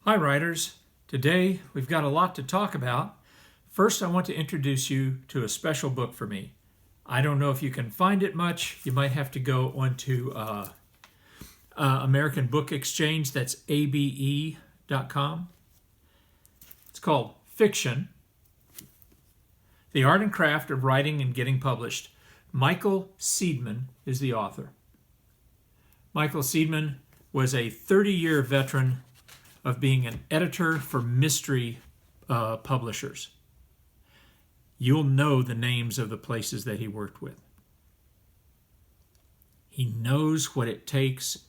Hi writers, today we've got a lot to talk about. First I want to introduce you to a special book for me. I don't know if you can find it much. You might have to go onto American Book Exchange, that's abe.com. It's called Fiction, The Art and Craft of Writing and Getting Published. Michael Seidman is the author. Michael Seidman was a 30-year veteran of being an editor for mystery publishers. You'll know the names of the places that he worked with. He knows what it takes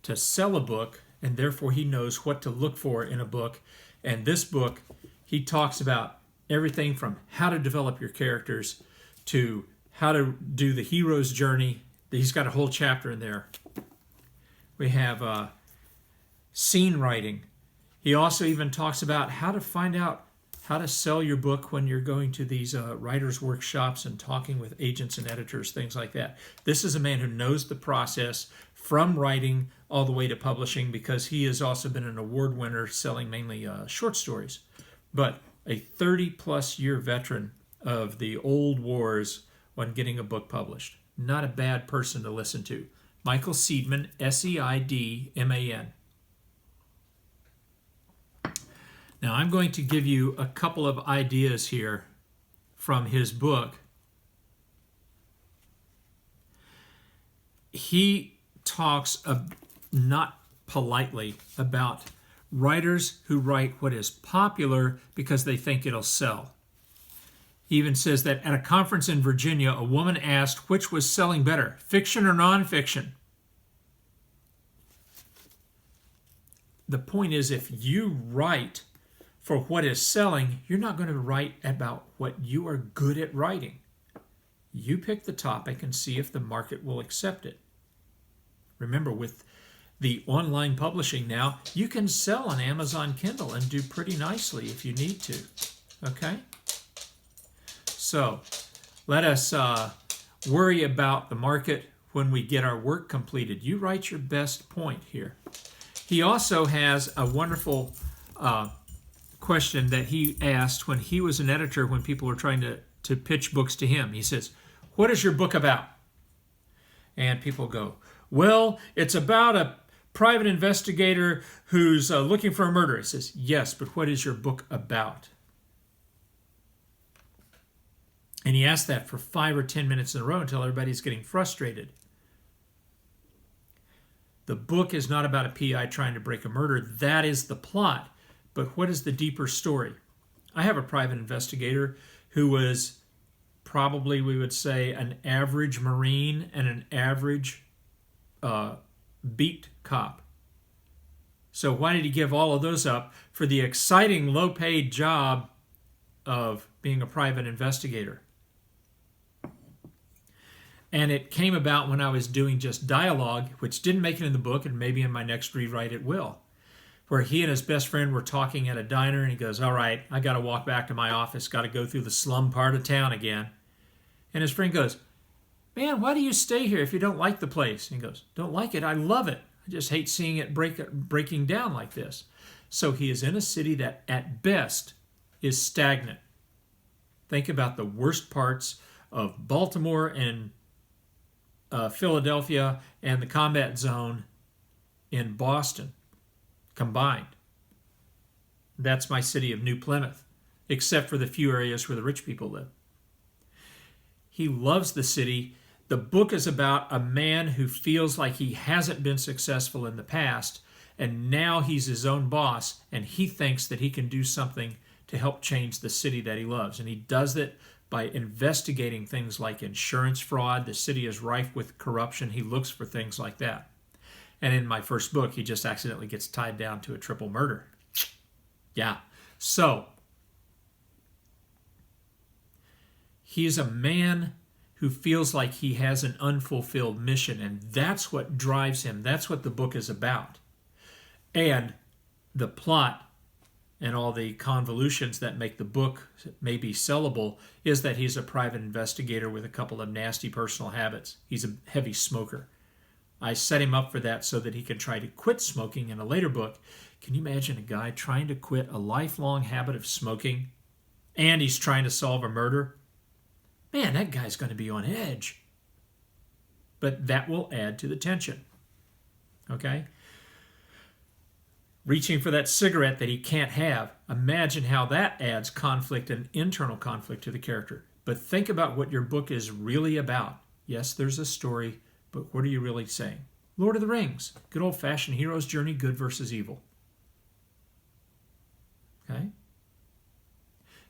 to sell a book, and therefore he knows what to look for in a book. And this book, he talks about everything from how to develop your characters to how to do the hero's journey. He's got a whole chapter in there. We have scene writing. He also even talks about how to find out how to sell your book when you're going to these writers' workshops and talking with agents and editors, things like that. This is a man who knows the process from writing all the way to publishing, because he has also been an award winner selling mainly short stories. But a 30-plus year veteran of the old wars when getting a book published. Not a bad person to listen to. Michael Seidman, S-E-I-D-M-A-N. Now, I'm going to give you a couple of ideas here from his book. He talks not politely about writers who write what is popular because they think it'll sell. He even says that at a conference in Virginia, a woman asked which was selling better, fiction or nonfiction. The point is, if you write for what is selling, you're not going to write about what you are good at writing. You pick the topic and see if the market will accept it. Remember, with the online publishing now, you can sell on Amazon Kindle and do pretty nicely if you need to. Okay? So, let us worry about the market when we get our work completed. You write your best point here. He also has a wonderful question that he asked when he was an editor, when people were trying to pitch books to him. He says, "What is your book about?" And people go, "Well, it's about a private investigator who's looking for a murderer." He says, "Yes, but what is your book about?" And he asked that for 5 or 10 minutes in a row until everybody's getting frustrated. The book is not about a PI trying to break a murder. That is the plot. But what is the deeper story? I have a private investigator who was probably, we would say, an average Marine and an average beat cop. So why did he give all of those up for the exciting low-paid job of being a private investigator? And it came about when I was doing just dialogue, which didn't make it in the book, and maybe in my next rewrite it will, where he and his best friend were talking at a diner, and he goes, "All right, I got to walk back to my office, got to go through the slum part of town again." And his friend goes, "Man, why do you stay here if you don't like the place?" And he goes, "Don't like it? I love it. I just hate seeing it breaking down like this." So he is in a city that at best is stagnant. Think about the worst parts of Baltimore and Philadelphia and the combat zone in Boston combined. That's my city of New Plymouth, except for the few areas where the rich people live. He loves the city. The book is about a man who feels like he hasn't been successful in the past, and now he's his own boss, and he thinks that he can do something to help change the city that he loves. And he does it by investigating things like insurance fraud. The city is rife with corruption. He looks for things like that. And in my first book, he just accidentally gets tied down to a triple murder. Yeah. So, he's a man who feels like he has an unfulfilled mission, and that's what drives him. That's what the book is about. And the plot and all the convolutions that make the book maybe sellable is that he's a private investigator with a couple of nasty personal habits. He's a heavy smoker. I set him up for that so that he can try to quit smoking in a later book, Can you imagine a guy trying to quit a lifelong habit of smoking and he's trying to solve a murder? Man, that guy's going to be on edge. But that will add to the tension. Okay? Reaching for that cigarette that he can't have. Imagine how that adds conflict and internal conflict to the character. But think about what your book is really about. Yes, there's a story, but what are you really saying? Lord of the Rings, good old-fashioned hero's journey, good versus evil. Okay?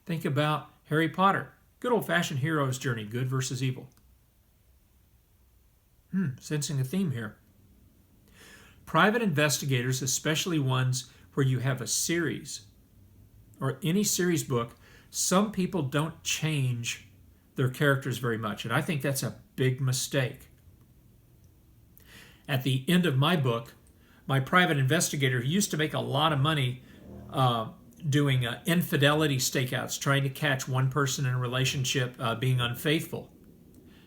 Think about Harry Potter, good old-fashioned hero's journey, good versus evil. Sensing a theme here. Private investigators, especially ones where you have a series or any series book, some people don't change their characters very much, and I think that's a big mistake. At the end of my book, my private investigator, who used to make a lot of money doing infidelity stakeouts, trying to catch one person in a relationship being unfaithful,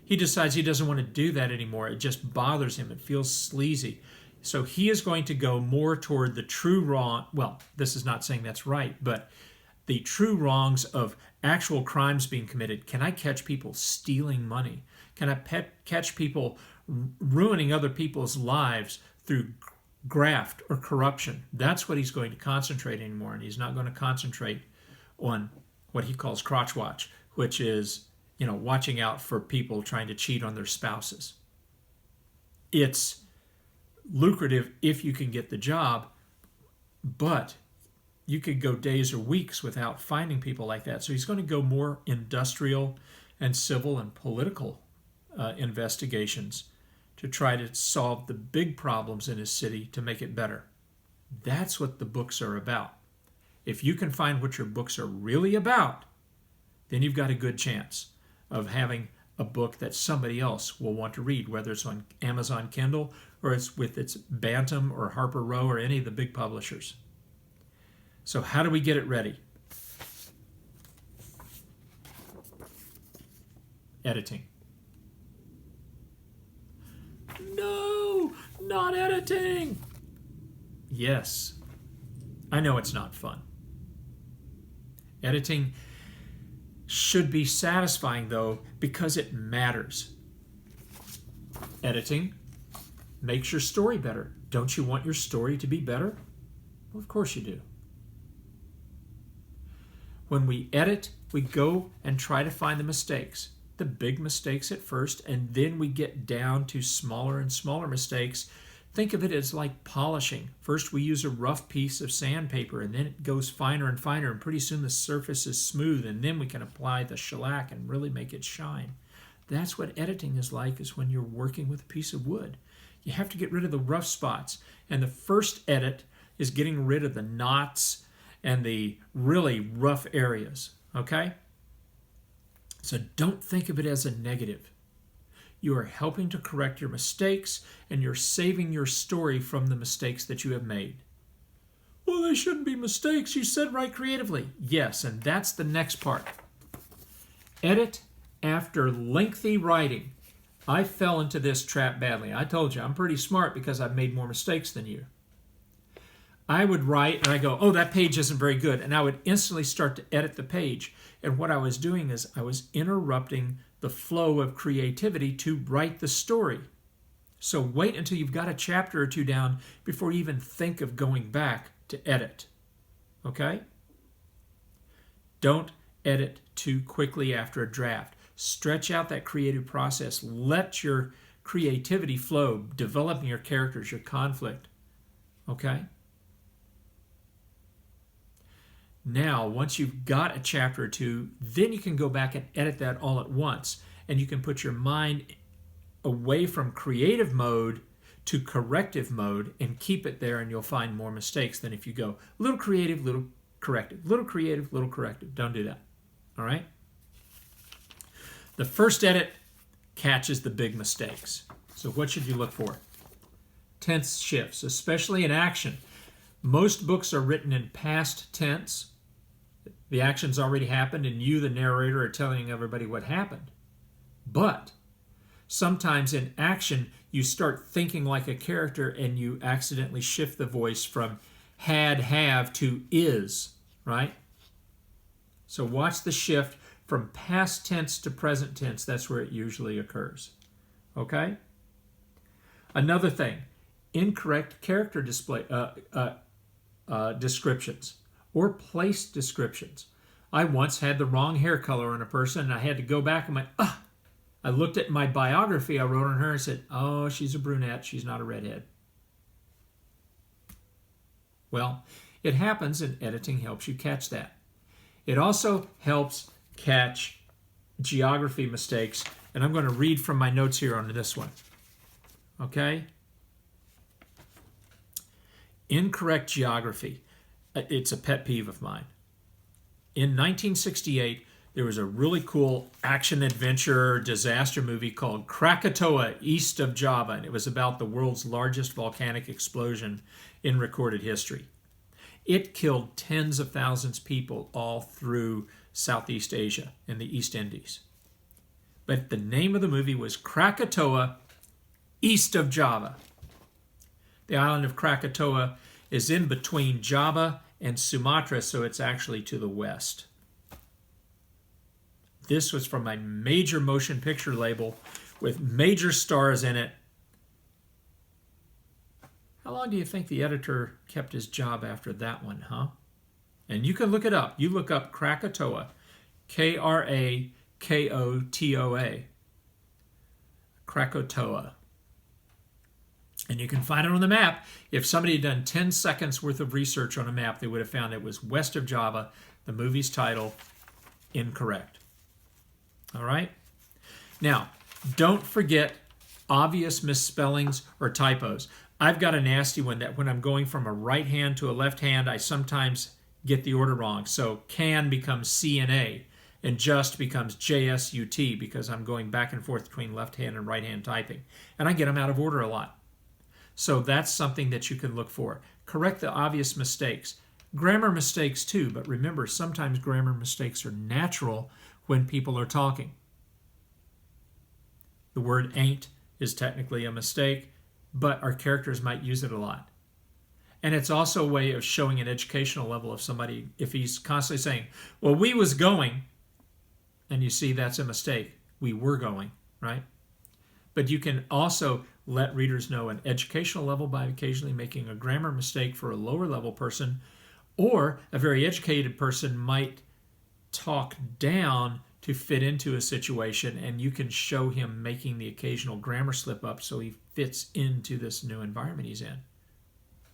he decides he doesn't want to do that anymore. It just bothers him. It feels sleazy. So he is going to go more toward the true wrong. Well, this is not saying that's right, but the true wrongs of actual crimes being committed. Can I catch people stealing money? Can I catch people ruining other people's lives through graft or corruption? That's what he's going to concentrate anymore, and he's not going to concentrate on what he calls crotch watch, which is, watching out for people trying to cheat on their spouses. It's lucrative if you can get the job, but you could go days or weeks without finding people like that. So he's going to go more industrial and civil and political investigations to try to solve the big problems in his city to make it better. That's what the books are about. If you can find what your books are really about, then you've got a good chance of having a book that somebody else will want to read, whether it's on Amazon Kindle or it's with its Bantam or Harper Row or any of the big publishers. So how do we get it ready? Editing. No, not editing. Yes, I know it's not fun. Editing should be satisfying, though, because it matters. Editing makes your story better. Don't you want your story to be better? Well, of course you do. When we edit, we go and try to find the mistakes, the big mistakes at first, and then we get down to smaller and smaller mistakes. Think of it as like polishing. First we use a rough piece of sandpaper, and then it goes finer and finer, and pretty soon the surface is smooth, and then we can apply the shellac and really make it shine. That's what editing is like, is when you're working with a piece of wood. You have to get rid of the rough spots, and the first edit is getting rid of the knots and the really rough areas, okay? So don't think of it as a negative. You are helping to correct your mistakes, and you're saving your story from the mistakes that you have made. Well, they shouldn't be mistakes. You said write creatively. Yes, and that's the next part. Edit after lengthy writing. I fell into this trap badly. I told you, I'm pretty smart because I've made more mistakes than you. I would write and I go, oh, that page isn't very good. And I would instantly start to edit the page. And what I was doing is I was interrupting the flow of creativity to write the story. So wait until you've got a chapter or two down before you even think of going back to edit. Okay? Don't edit too quickly after a draft. Stretch out that creative process. Let your creativity flow, developing your characters, your conflict. Okay? Now, once you've got a chapter or two, then you can go back and edit that all at once. And you can put your mind away from creative mode to corrective mode and keep it there, and you'll find more mistakes than if you go little creative, little corrective, little creative, little corrective. Don't do that. All right? The first edit catches the big mistakes. So what should you look for? Tense shifts, especially in action. Most books are written in past tense. The action's already happened, and you, the narrator, are telling everybody what happened. But sometimes in action, you start thinking like a character, and you accidentally shift the voice from had, have to is, right? So watch the shift from past tense to present tense. That's where it usually occurs. Okay? Another thing, incorrect character descriptions or place descriptions. I once had the wrong hair color on a person, and I had to go back and went, I looked at my biography I wrote on her and said, oh, she's a brunette, she's not a redhead. Well, it happens, and editing helps you catch that. It also helps catch geography mistakes, and I'm going to read from my notes here on this one. Okay? Incorrect geography. It's a pet peeve of mine. In 1968, there was a really cool action-adventure disaster movie called Krakatoa, East of Java, and it was about the world's largest volcanic explosion in recorded history. It killed tens of thousands of people all through Southeast Asia and the East Indies. But the name of the movie was Krakatoa, East of Java. The island of Krakatoa is in between Java and Sumatra, so it's actually to the west. This was from a major motion picture label with major stars in it. How long do you think the editor kept his job after that one, huh? And you can look it up. You look up Krakatoa, K-R-A-K-O-T-O-A, Krakatoa. And you can find it on the map. If somebody had done 10 seconds worth of research on a map, they would have found it was west of Java. The movie's title, incorrect. All right? Now, don't forget obvious misspellings or typos. I've got a nasty one that when I'm going from a right hand to a left hand, I sometimes get the order wrong. So can becomes C-N-A, and just becomes J-S-U-T because I'm going back and forth between left hand and right hand typing. And I get them out of order a lot. So that's something that you can look for. Correct the obvious mistakes. Grammar mistakes too, but remember, sometimes grammar mistakes are natural when people are talking. The word ain't is technically a mistake, but our characters might use it a lot. And it's also a way of showing an educational level of somebody if he's constantly saying, well, we was going, and you see that's a mistake. We were going, right? But you can also let readers know an educational level by occasionally making a grammar mistake for a lower level person, or a very educated person might talk down to fit into a situation, and you can show him making the occasional grammar slip up so he fits into this new environment he's in.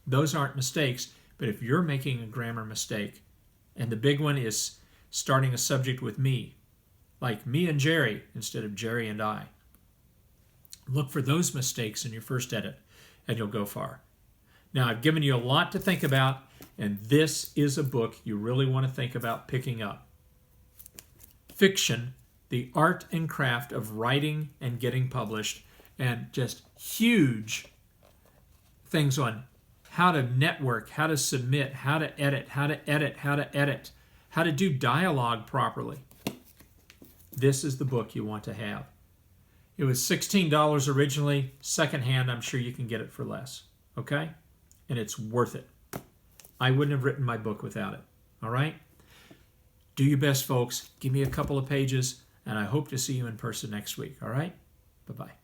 Those aren't mistakes, but if you're making a grammar mistake, and the big one is starting a subject with me, like me and Jerry instead of Jerry and I, look for those mistakes in your first edit, and you'll go far. Now, I've given you a lot to think about, and this is a book you really want to think about picking up. Fiction, the art and craft of writing and getting published, and just huge things on how to network, how to submit, how to edit, how to edit, how to edit, how to do dialogue properly. This is the book you want to have. It was $16 originally. Secondhand, I'm sure you can get it for less. Okay? And it's worth it. I wouldn't have written my book without it. All right? Do your best, folks. Give me a couple of pages, and I hope to see you in person next week. All right? Bye-bye.